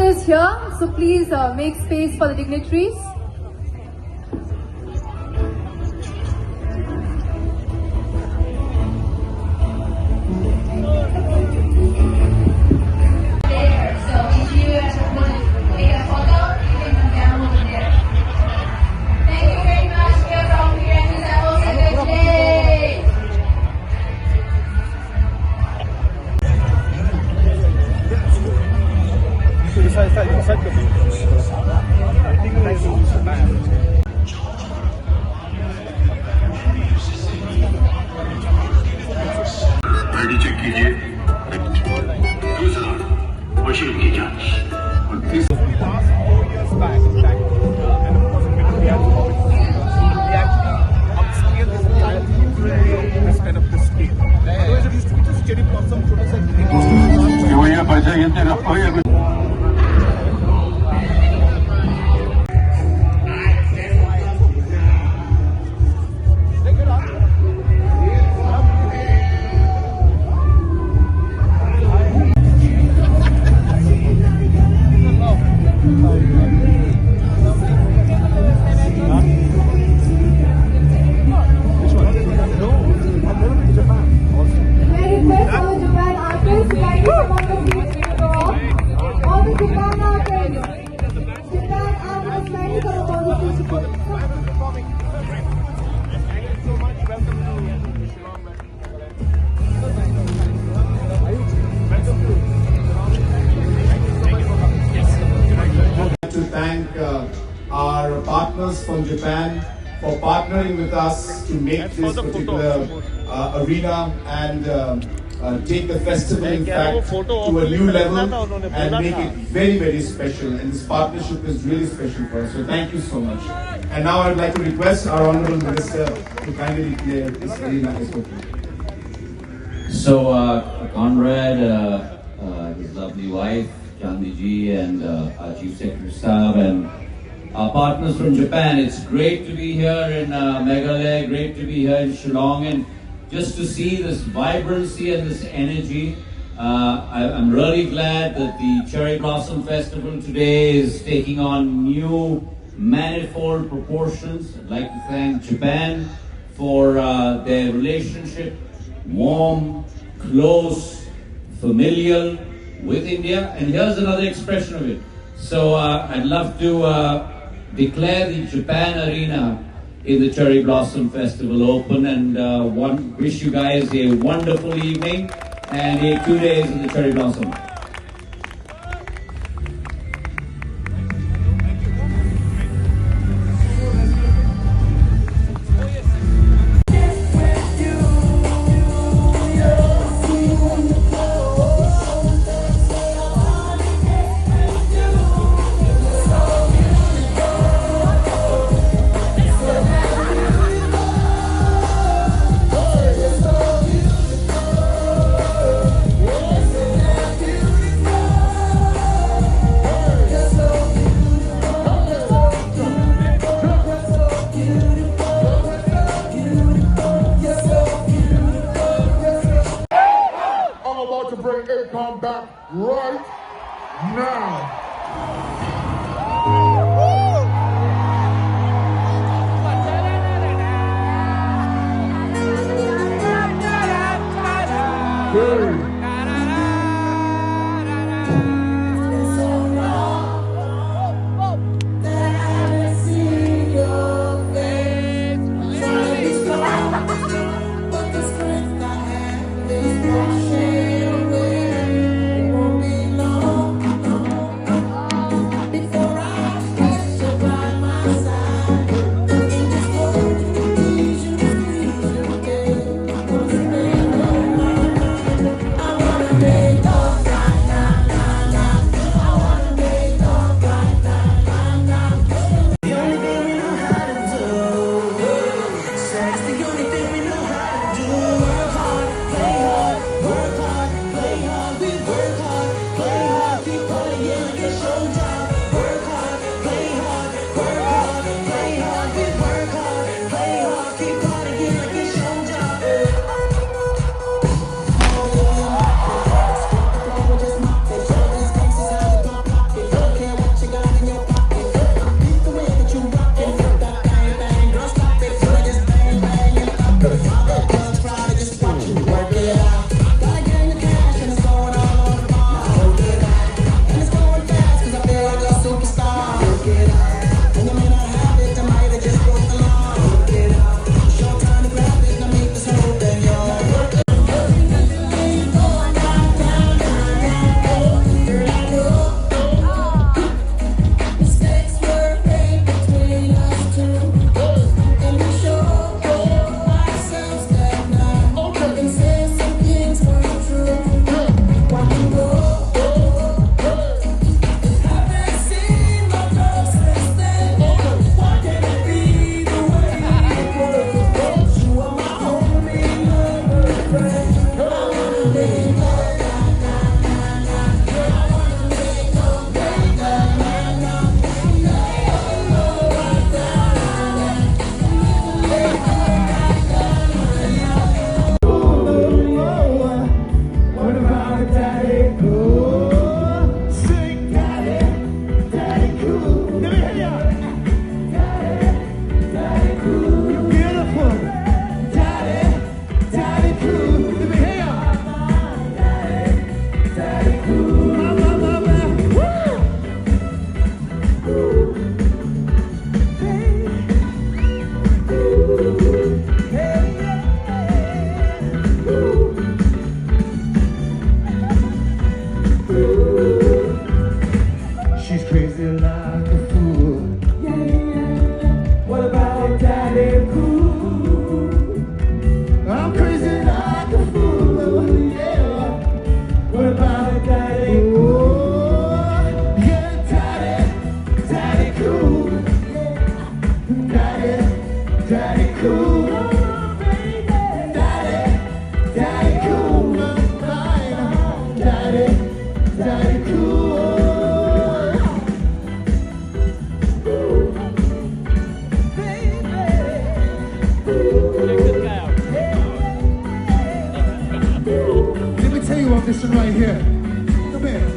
Is here, so please make space for the dignitaries. ID check कीजिए। दूसरा machine की जांच और तीसरा पैसा घेते to thank our partners from Japan for partnering with us to make this particular arena and take the festival in fact to a new level and make it very, very special. And this partnership is really special for us. So thank you so much. And now I would like to request our Honorable Minister to kindly declare this arena as open. So Conrad, his lovely wife, Chandni ji, and our Chief Secretary Staff and our partners from Japan. It's great to be here in Meghalaya, great to be here in Shillong, and just to see this vibrancy and this energy. I'm really glad that the Cherry Blossom Festival today is taking on new manifold proportions. I'd like to thank Japan for their relationship, warm, close, familial with India, and here's another expression of it. So I'd love to declare the Japan arena in the Cherry Blossom Festival open, and wish you guys a wonderful evening and 2 days in the Cherry Blossom. Back right now. Let me tell you about this one right here. Come here.